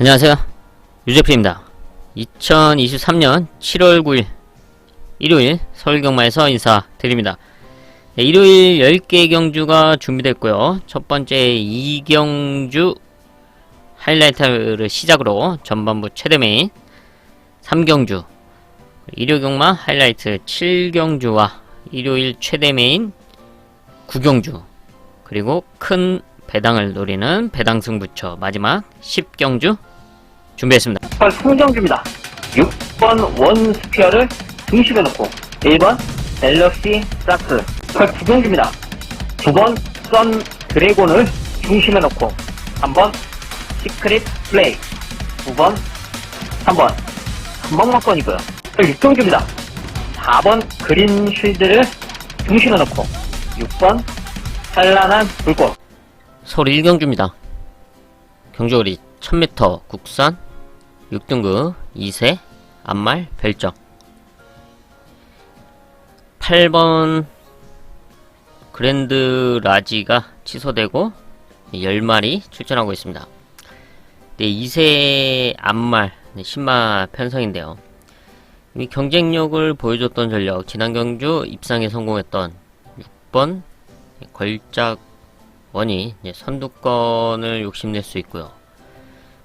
안녕하세요. 유재필입니다. 2023년 7월 9일 일요일 서울경마에서 인사드립니다. 네, 일요일 10개 경주가 준비됐고요. 첫 번째 2경주 하이라이트를 시작으로 전반부 최대 메인 3경주 일요경마 하이라이트 7경주와 일요일 최대 메인 9경주 그리고 큰 배당을 노리는 배당 승부처 마지막 10경주 준비했습니다. 3경주입니다. 6번 원스피어를 중심에 놓고 1번 갤럭시 사크 9경주입니다. 2번 선 드래곤을 중심에 놓고 3번 시크릿 플레이 9번 3번 한방막건이고요. 6경주입니다. 4번 그린 쉴드를 중심에 놓고 6번 찬란한 불꽃 서울 1경주입니다. 경주거리 1000m 국산 6등급 2세 암말 별정 8번 그랜드 라지가 취소되고 10마리 출전하고 있습니다. 네, 2세 암말 신마 편성인데요. 이미 경쟁력을 보여줬던 전력 지난 경주 입상에 성공했던 6번 걸작원이 선두권을 욕심낼 수 있고요.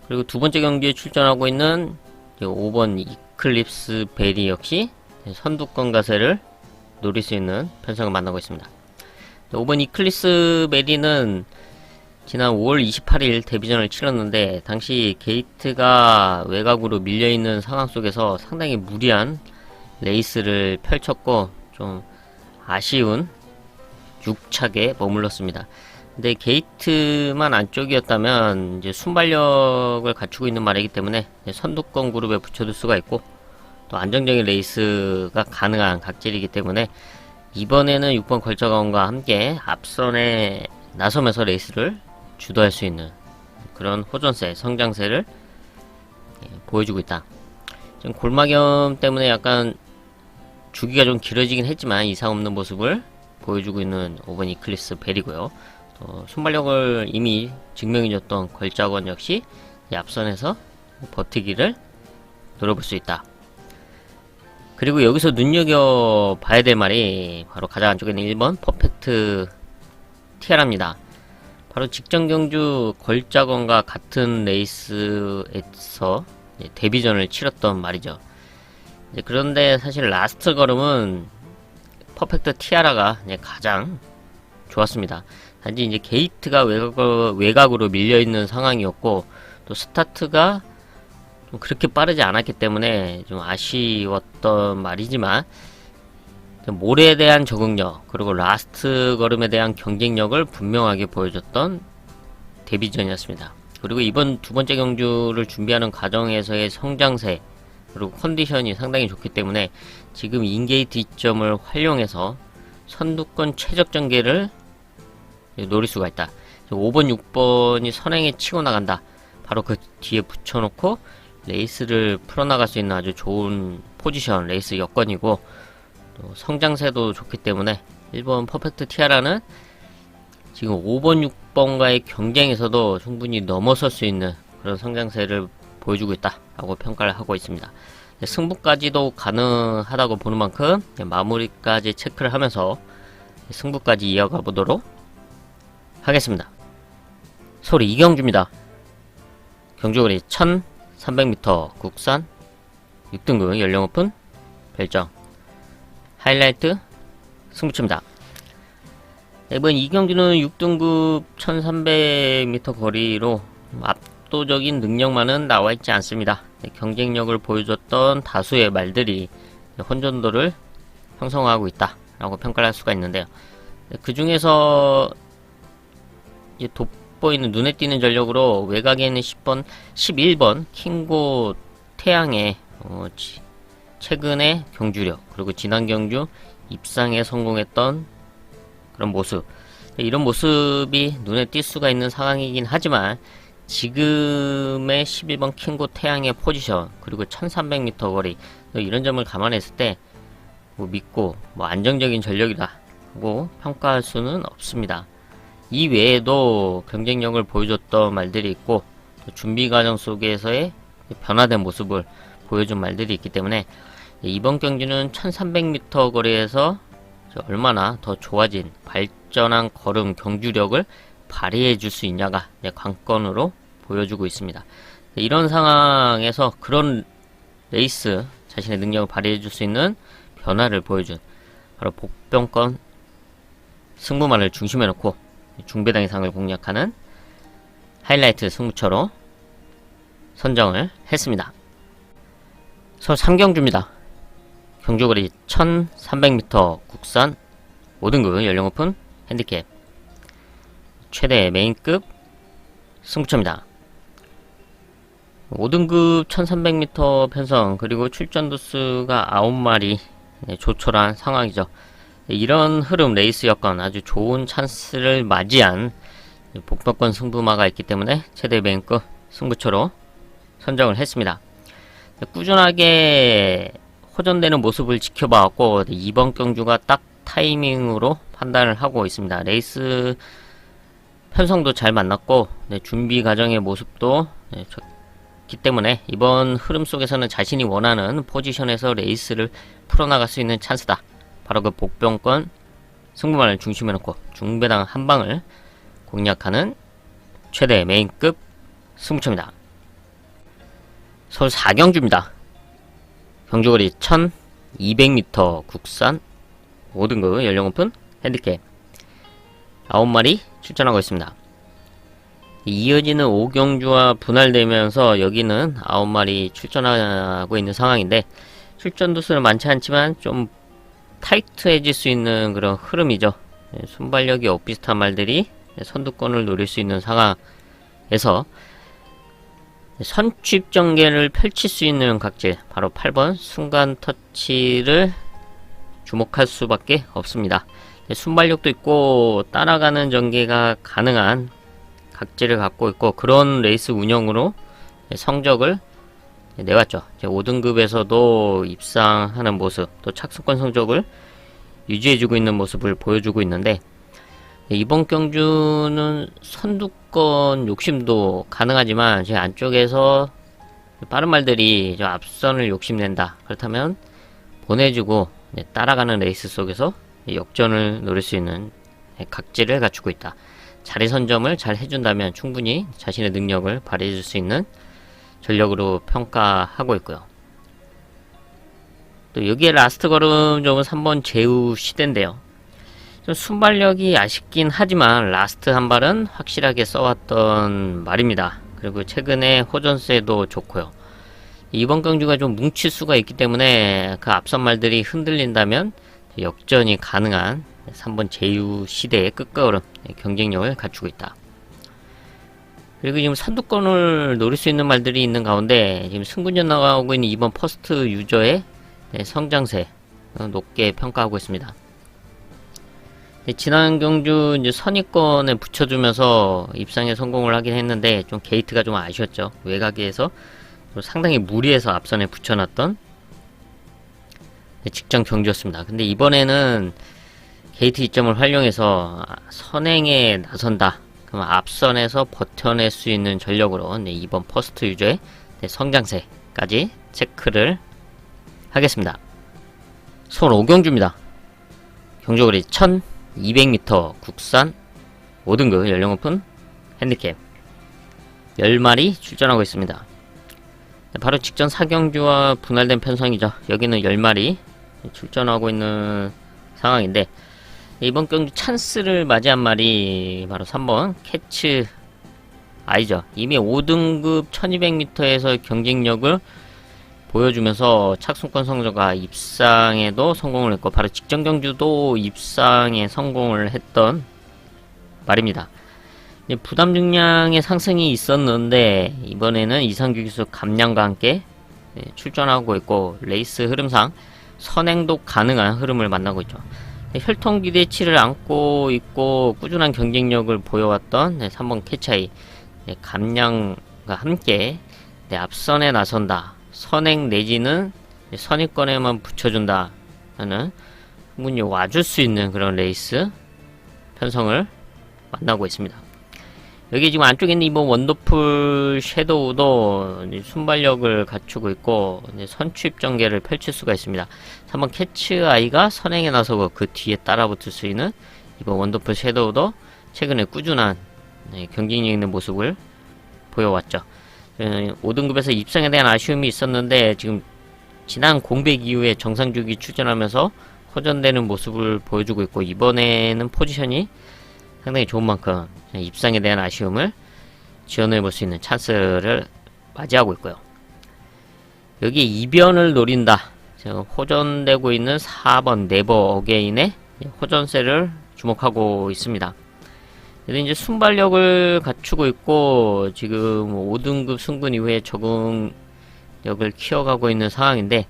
그리고 두 번째 경기에 출전하고 있는 5번 이클립스 베리 역시 선두권 가세를 노릴 수 있는 편성을 만나고 있습니다. 5번 이클립스 베리는 지난 5월 28일 데뷔전을 치렀는데 당시 게이트가 외곽으로 밀려있는 상황 속에서 상당히 무리한 레이스를 펼쳤고 좀 아쉬운 6착에 머물렀습니다. 근데 게이트만 안쪽이었다면 이제 순발력을 갖추고 있는 말이기 때문에 선두권 그룹에 붙여둘 수가 있고 또 안정적인 레이스가 가능한 각질이기 때문에 이번에는 6번 걸작원과 함께 앞선에 나서면서 레이스를 주도할 수 있는 그런 호전세, 성장세를 보여주고 있다. 지금 골마겸 때문에 약간 주기가 좀 길어지긴 했지만 이상 없는 모습을 보여주고 있는 5번 이클립스 벨이고요. 순발력을 이미 증명해줬던 걸작원 역시 앞선에서 버티기를 노려볼 수 있다. 그리고 여기서 눈여겨봐야 될 말이 바로 가장 안쪽에 있는 1번 퍼펙트 티아라입니다. 바로 직전 경주 걸작원과 같은 레이스에서 데뷔전을 치렀던 말이죠. 그런데 사실 라스트 걸음은 퍼펙트 티아라가 가장 좋았습니다. 단지 이제 게이트가 외곽으로 밀려있는 상황이었고 또 스타트가 좀 그렇게 빠르지 않았기 때문에 좀 아쉬웠던 말이지만 모래에 대한 적응력 그리고 라스트 걸음에 대한 경쟁력을 분명하게 보여줬던 데뷔전이었습니다. 그리고 이번 두 번째 경주를 준비하는 과정에서의 성장세 그리고 컨디션이 상당히 좋기 때문에 지금 인게이트 이점을 활용해서 선두권 최적 전개를 노릴 수가 있다. 5번, 6번이 선행에 치고 나간다. 바로 그 뒤에 붙여놓고 레이스를 풀어나갈 수 있는 아주 좋은 포지션, 레이스 여건이고 또 성장세도 좋기 때문에 1번 퍼펙트 티아라는 지금 5번, 6번과의 경쟁에서도 충분히 넘어설 수 있는 그런 성장세를 보여주고 있다 라고 평가를 하고 있습니다. 승부까지도 가능하다고 보는 만큼 마무리까지 체크를 하면서 승부까지 이어가 보도록 하겠습니다. 서울 2경주입니다. 경주거리 1300m 국산 6등급 연령 오픈 별정 하이라이트 승부처입니다. 이번 2경주는 6등급 1300m 거리로 압도적인 능력만은 나와있지 않습니다. 경쟁력을 보여줬던 다수의 말들이 혼전도를 형성하고 있다 라고 평가를 할 수가 있는데요. 그 중에서 돋보이는 눈에 띄는 전력으로 외곽에 있는 10번, 11번 킹고 태양의 최근의 경주력 그리고 지난 경주 입상에 성공했던 그런 모습 이런 모습이 눈에 띌 수가 있는 상황이긴 하지만 지금의 11번 킹고 태양의 포지션 그리고 1300m 거리 이런 점을 감안했을 때 믿고 안정적인 전력이다 라고 평가할 수는 없습니다. 이 외에도 경쟁력을 보여줬던 말들이 있고 준비 과정 속에서의 변화된 모습을 보여준 말들이 있기 때문에 이번 경기는 1300m 거리에서 얼마나 더 좋아진 발전한 걸음 경주력을 발휘해 줄 수 있냐가 관건으로 보여주고 있습니다. 이런 상황에서 그런 레이스 자신의 능력을 발휘해 줄 수 있는 변화를 보여준 바로 복병권 승부만을 중심에 놓고 중배당의 상을 공략하는 하이라이트 승부처로 선정을 했습니다. 서울 3경주입니다. 경주거리 1300m 국산 5등급 연령 오픈 핸디캡 최대 메인급 승부처입니다. 5등급 1300m 편성 그리고 출전 두수가 9마리 조촐한 상황이죠. 이런 흐름 레이스 여건 아주 좋은 찬스를 맞이한 복병권 승부마가 있기 때문에 최대 메인급 승부처로 선정을 했습니다. 꾸준하게 호전되는 모습을 지켜봐왔고 이번 경주가 딱 타이밍으로 판단을 하고 있습니다. 레이스 편성도 잘 만났고 준비 과정의 모습도 좋기 때문에 이번 흐름 속에서는 자신이 원하는 포지션에서 레이스를 풀어나갈 수 있는 찬스다. 바로 그 복병권 승부만을 중심에 놓고 중배당 한 방을 공략하는 최대 메인급 승부처입니다. 서울 4경주입니다. 경주거리 1200m 국산 5등급 연령 오픈 핸디캡 9마리 출전하고 있습니다. 이어지는 5경주와 분할되면서 여기는 9마리 출전하고 있는 상황인데 출전 두수는 많지 않지만 좀 타이트해질 수 있는 그런 흐름이죠. 순발력이 엇비슷한 말들이 선두권을 노릴 수 있는 상황에서 선취입 전개를 펼칠 수 있는 각질 바로 8번 순간 터치를 주목할 수밖에 없습니다. 순발력도 있고 따라가는 전개가 가능한 각질을 갖고 있고 그런 레이스 운영으로 성적을 내왔죠. 5등급에서도 입상하는 모습 또 착수권 성적을 유지해주고 있는 모습을 보여주고 있는데 이번 경주는 선두권 욕심도 가능하지만 제 안쪽에서 빠른 말들이 저 앞선을 욕심낸다. 그렇다면 보내주고 따라가는 레이스 속에서 역전을 노릴 수 있는 각질을 갖추고 있다. 자리 선점을 잘 해준다면 충분히 자신의 능력을 발휘해줄 수 있는 전력으로 평가하고 있고요. 또 여기에 라스트 걸음점은 3번 제우 시대인데요. 좀 순발력이 아쉽긴 하지만 라스트 한 발은 확실하게 써왔던 말입니다. 그리고 최근에 호전세도 좋고요. 이번 경주가 좀 뭉칠 수가 있기 때문에 그 앞선 말들이 흔들린다면 역전이 가능한 3번 제유 시대의 끝걸음 경쟁력을 갖추고 있다. 그리고 지금 선두권을 노릴 수 있는 말들이 있는 가운데 지금 승분전 나가고 있는 이번 퍼스트 유저의 성장세 높게 평가하고 있습니다. 지난 경주 이제 선입권에 붙여주면서 입상에 성공을 하긴 했는데 좀 게이트가 좀 아쉬웠죠. 외곽에서 상당히 무리해서 앞선에 붙여놨던 직전 경주였습니다. 근데 이번에는 게이트 이점을 활용해서 선행에 나선다. 그럼 앞선에서 버텨낼 수 있는 전력으로 이번 퍼스트 유저의 성장세까지 체크를 하겠습니다. 서울 5경주입니다. 경주거리 1200m 국산 5등급 연령 오픈 핸디캡 10마리 출전하고 있습니다. 바로 직전 4경주와 분할된 편성이죠. 여기는 10마리 출전하고 있는 상황인데 이번 경주 찬스를 맞이한 말이 바로 3번 캐츠 아이죠. 이미 5등급 1200m에서 경쟁력을 보여주면서 착순권 성적과 입상에도 성공을 했고 바로 직전 경주도 입상에 성공을 했던 말입니다. 부담 중량의 상승이 있었는데 이번에는 이상규 기수 감량과 함께 출전하고 있고 레이스 흐름상 선행도 가능한 흐름을 만나고 있죠. 혈통 기대치를 안고 있고 꾸준한 경쟁력을 보여왔던 3번 캐차이 감량과 함께 앞선에 나선다. 선행 내지는 선입권에만 붙여준다 하는 충분히 와줄 수 있는 그런 레이스 편성을 만나고 있습니다. 여기 지금 안쪽에 있는 이번 원더풀 섀도우도 순발력을 갖추고 있고 선취입 전개를 펼칠 수가 있습니다. 3번 캐치아이가 선행에 나서고 그 뒤에 따라붙을 수 있는 이번 원더풀 섀도우도 최근에 꾸준한 경쟁력 있는 모습을 보여왔죠. 5등급에서 입상에 대한 아쉬움이 있었는데 지금 지난 공백 이후에 정상주기 출전하면서 호전되는 모습을 보여주고 있고, 이번에는 포지션이 상당히 좋은 만큼 입상에 대한 아쉬움을 지원해 볼 수 있는 찬스를 맞이하고 있고요. 여기에 이변을 노린다. 호전되고 있는 4번 네버 어게인의 호전세를 주목하고 있습니다. 그래서 이제 순발력을 갖추고 있고 지금 5등급 승분 이후에 적응력을 키워가고 있는 상황인데,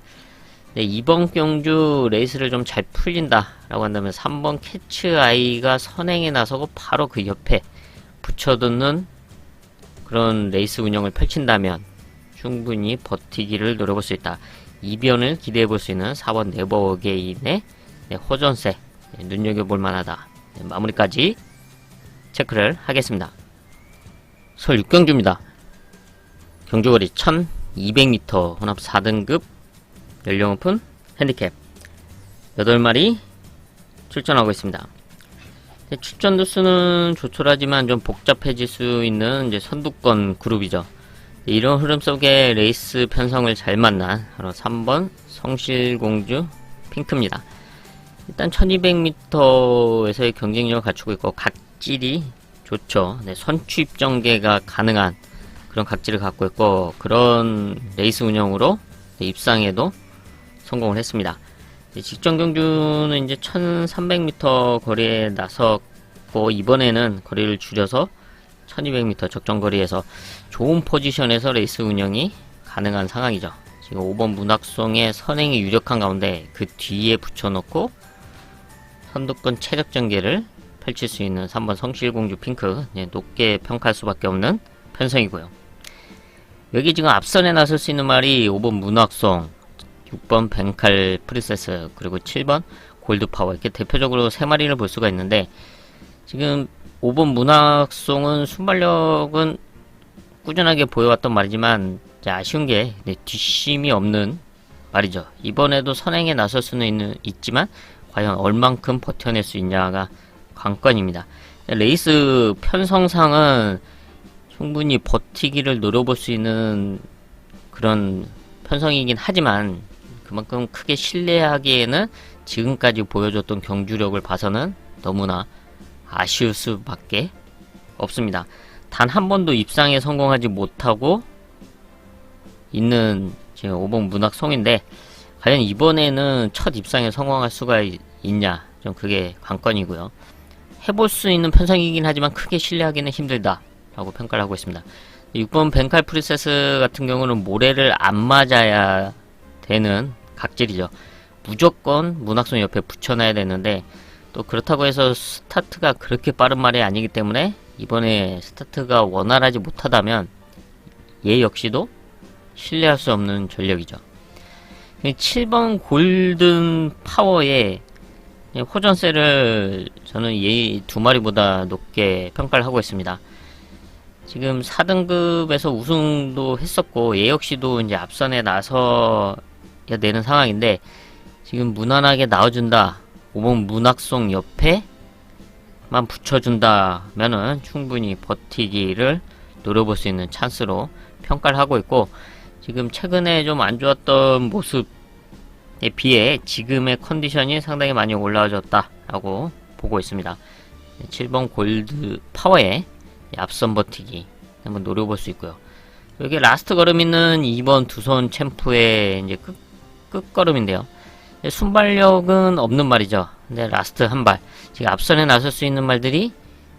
이번 경주 레이스를 좀 잘 풀린다 라고 한다면 3번 캐치아이가 선행에 나서고 바로 그 옆에 붙여두는 그런 레이스 운영을 펼친다면 충분히 버티기를 노려볼 수 있다. 이변을 기대해볼 수 있는 4번 네버 어게인의 호전세 눈여겨볼 만하다. 마무리까지 체크를 하겠습니다. 서울 6경주입니다. 경주거리 1200m 혼합 4등급 연령 오픈 핸디캡 8마리 출전하고 있습니다. 출전 두수는 조촐하지만 좀 복잡해질 수 있는 이제 선두권 그룹이죠. 이런 흐름 속에 레이스 편성을 잘 만난 바로 3번 성실공주 핑크입니다. 일단 1200m에서의 경쟁력을 갖추고 있고 각질이 좋죠. 선취입 전개가 가능한 그런 각질을 갖고 있고, 그런 레이스 운영으로 입상에도 성공을 했습니다. 직전 경주는 이제 1300m 거리에 나섰고, 이번에는 거리를 줄여서 1200m 적정 거리에서 좋은 포지션에서 레이스 운영이 가능한 상황이죠. 지금 5번 문학송의 선행이 유력한 가운데 그 뒤에 붙여놓고 선두권 체력 전개를 펼칠 수 있는 3번 성실공주 핑크, 높게 평가할 수밖에 없는 편성이고요. 여기 지금 앞선에 나설 수 있는 말이 5번 문학송, 6번 벤칼 프리세스, 그리고 7번 골드파워, 이렇게 대표적으로 3마리를 볼 수가 있는데, 지금 5번 문학송은 순발력은 꾸준하게 보여왔던 말이지만 아쉬운 게 뒷심이 없는 말이죠. 이번에도 선행에 나설 수는 있지만 과연 얼만큼 버텨낼 수 있냐가 관건입니다. 레이스 편성상은 충분히 버티기를 노려볼 수 있는 그런 편성이긴 하지만, 그만큼 크게 신뢰하기에는 지금까지 보여줬던 경주력을 봐서는 너무나 아쉬울 수밖에 없습니다. 단 한 번도 입상에 성공하지 못하고 있는 지금 5번 문학송인데, 과연 이번에는 첫 입상에 성공할 수가 있냐, 좀 그게 관건이고요. 해볼 수 있는 편성이긴 하지만 크게 신뢰하기는 힘들다 라고 평가를 하고 있습니다. 6번 벤칼 프리세스 같은 경우는 모래를 안 맞아야 되는 각질이죠. 무조건 문학송 옆에 붙여놔야 되는데, 또 그렇다고 해서 스타트가 그렇게 빠른 말이 아니기 때문에 이번에 스타트가 원활하지 못하다면 얘 역시도 신뢰할 수 없는 전력이죠. 7번 골든 파워의 호전세를 저는 얘 2마리보다 높게 평가를 하고 있습니다. 지금 4등급에서 우승도 했었고, 얘 역시도 이제 앞선에 나서야 되는 상황인데, 지금 무난하게 나와준다, 5번 문학송 옆에만 붙여준다면은 충분히 버티기를 노려볼 수 있는 찬스로 평가를 하고 있고, 지금 최근에 좀 안 좋았던 모습에 비해 지금의 컨디션이 상당히 많이 올라와줬다 라고 보고 있습니다. 7번 골드 파워의 앞선 버티기 한번 노려볼 수 있고요. 여기 라스트 걸음 있는 2번 두손 챔프의 이제 끝걸음인데요. 순발력은 없는 말이죠. 근데 라스트 한 발, 지금 앞선에 나설 수 있는 말들이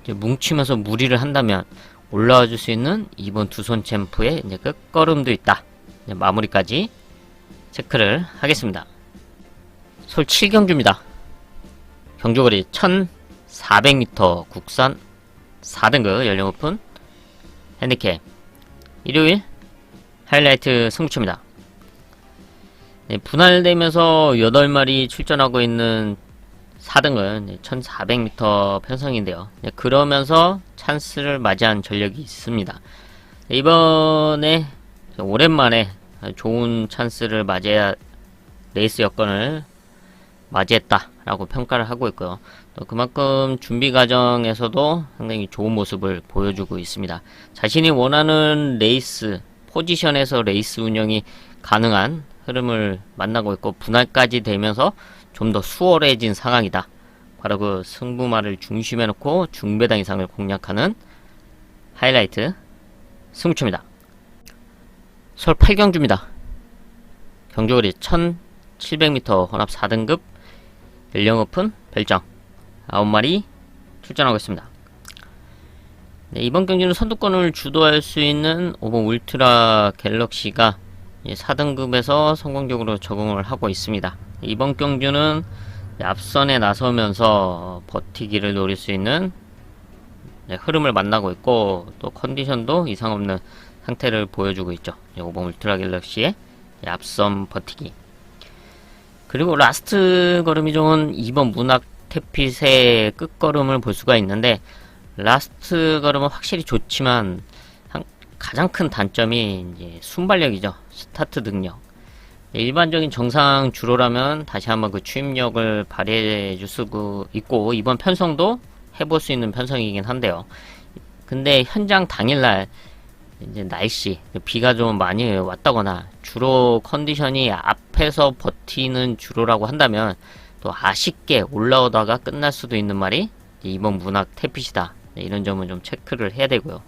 이제 뭉치면서 무리를 한다면 올라와 줄 수 있는 2번 두손 챔프의 이제 끝걸음도 있다. 이제 마무리까지 체크를 하겠습니다. 서울 7경주입니다. 경주거리 1400m 국산 4등급 연령 오픈 핸디캡 일요일 하이라이트 승부처입니다. 분할되면서 8마리 출전하고 있는 4등은 1400m 편성인데요. 그러면서 찬스를 맞이한 전력이 있습니다. 이번에 오랜만에 좋은 찬스를 맞이해야 레이스 여건을 맞이했다라고 평가를 하고 있고요. 또 그만큼 준비 과정에서도 상당히 좋은 모습을 보여주고 있습니다. 자신이 원하는 레이스 포지션에서 레이스 운영이 가능한 흐름을 만나고 있고 분할까지 되면서 좀 더 수월해진 상황이다. 바로 그 승부마를 중심에 놓고 중배당 이상을 공략하는 하이라이트 승부처입니다. 서울 8경주입니다. 경주거리 1700m 혼합 4등급 연령 오픈 별정 9마리 출전하고 있습니다. 네, 이번 경기는 선두권을 주도할 수 있는 5번 울트라 갤럭시가 4등급에서 성공적으로 적응을 하고 있습니다. 이번 경주는 앞선에 나서면서 버티기를 노릴 수 있는 흐름을 만나고 있고 또 컨디션도 이상 없는 상태를 보여주고 있죠. 5번 울트라 갤럭시의 앞선 버티기. 그리고 라스트 걸음이 좋은 2번 문학 태핏의 끝걸음을 볼 수가 있는데 라스트 걸음은 확실히 좋지만 가장 큰 단점이 이제 순발력이죠. 스타트 능력. 일반적인 정상 주로라면 다시 한번 그 추임력을 발휘해 줄 수 있고 이번 편성도 해볼 수 있는 편성이긴 한데요. 근데 현장 당일날 이제 날씨, 비가 좀 많이 왔다거나 주로 컨디션이 앞에서 버티는 주로라고 한다면 또 아쉽게 올라오다가 끝날 수도 있는 말이 이번 문학 태핏이다. 이런 점은 좀 체크를 해야 되고요.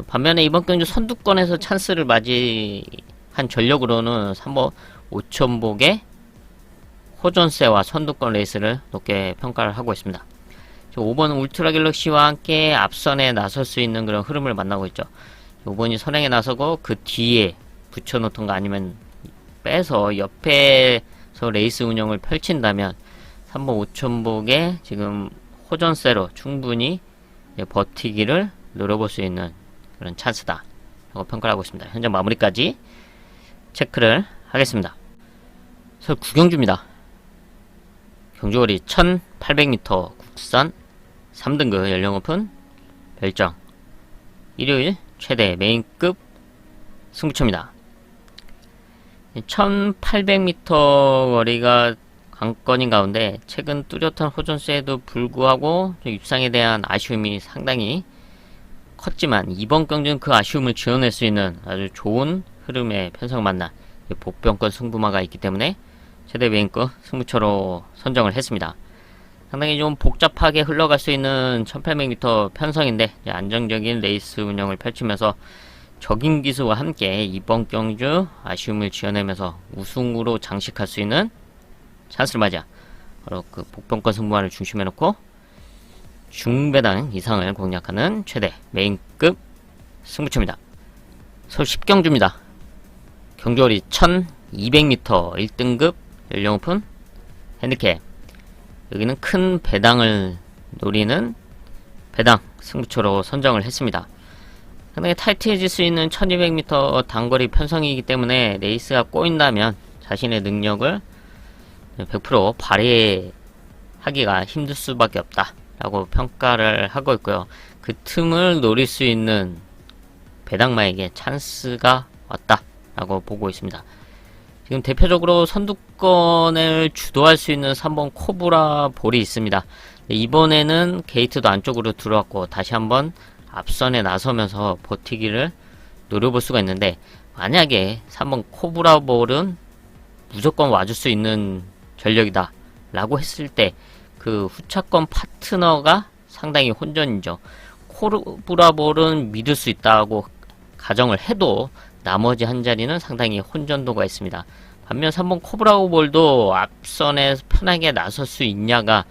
반면에 이번 경주 선두권에서 찬스를 맞이한 전력으로는 3번 5000복의 호전세와 선두권 레이스를 높게 평가를 하고 있습니다. 5번 울트라 갤럭시와 함께 앞선에 나설 수 있는 그런 흐름을 만나고 있죠. 5번이 선행에 나서고 그 뒤에 붙여놓던가 아니면 빼서 옆에서 레이스 운영을 펼친다면 3번 5000복의 지금 호전세로 충분히 버티기를 노려볼 수 있는 그런 찬스다 라고 평가를 하고 있습니다. 현재 마무리까지 체크를 하겠습니다. 서울 9경주입니다. 경주거리 1800m 국산 3등급 연령 오픈 별정 일요일 최대 메인급 승부처입니다. 1800m 거리가 관건인 가운데 최근 뚜렷한 호전세에도 불구하고 입상에 대한 아쉬움이 상당히 컸지만 이번 경주는 그 아쉬움을 지어낼 수 있는 아주 좋은 흐름의 편성을 만난 복병권 승부마가 있기 때문에 최대 메인급 승부처로 선정을 했습니다. 상당히 좀 복잡하게 흘러갈 수 있는 1800m 편성인데 안정적인 레이스 운영을 펼치면서 적인 기수와 함께 이번 경주 아쉬움을 지어내면서 우승으로 장식할 수 있는 찬스를 맞아 바로 그 복병권 승부마를 중심에 놓고 중배당 이상을 공략하는 최대 메인급 승부처입니다. 서울 10경주입니다. 경주거리 1200m 1등급 연령 오픈 핸디캡 여기는 큰 배당을 노리는 배당 승부처로 선정을 했습니다. 상당히 타이트해질 수 있는 1200m 단거리 편성이기 때문에 레이스가 꼬인다면 자신의 능력을 100% 발휘하기가 힘들 수밖에 없다 라고 평가를 하고 있고요. 그 틈을 노릴 수 있는 배당마에게 찬스가 왔다 라고 보고 있습니다. 지금 대표적으로 선두권을 주도할 수 있는 3번 코브라 볼이 있습니다. 이번에는 게이트도 안쪽으로 들어왔고 다시 한번 앞선에 나서면서 버티기를 노려볼 수가 있는데 만약에 3번 코브라 볼은 무조건 와줄 수 있는 전력이다 라고 했을 때 그 후차권 파트너가 상당히 혼전이죠. 코브라 볼은 믿을 수 있다고 가정을 해도 나머지 한 자리는 상당히 혼전도가 있습니다. 반면 3번 코브라볼도 앞선에 편하게 나설 수 있냐가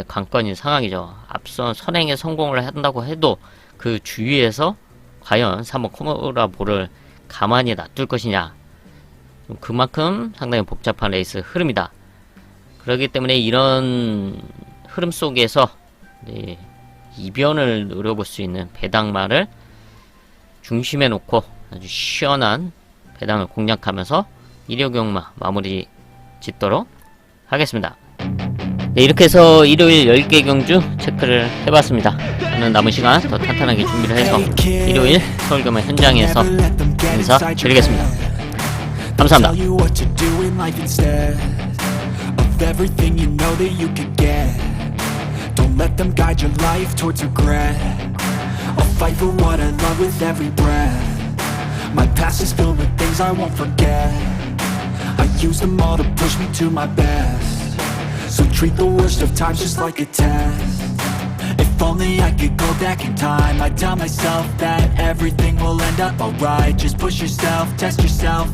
관건인 상황이죠. 앞선 선행에 성공을 한다고 해도 그 주위에서 과연 3번 코브라볼을 가만히 놔둘 것이냐 그만큼 상당히 복잡한 레이스 흐름이다. 그렇기 때문에 이런 흐름 속에서 이변을 노려볼 수 있는 배당마를 중심에 놓고 아주 시원한 배당을 공략하면서 1호 경마 마무리 짓도록 하겠습니다. 네, 이렇게 해서 일요일 10개 경주 체크를 해봤습니다. 저는 남은 시간 더 탄탄하게 준비를 해서 일요일 서울경마 현장에서 인사드리겠습니다. 감사합니다. Tell you what to do in life instead of everything you know that you could get. Don't let them guide your life towards regret. I'll fight for what I love with every breath. My past is filled with things I won't forget. I use them all to push me to my best. So treat the worst of times just like a test. If only I could go back in time, I'd tell myself that everything will end up alright. Just push yourself, test yourself.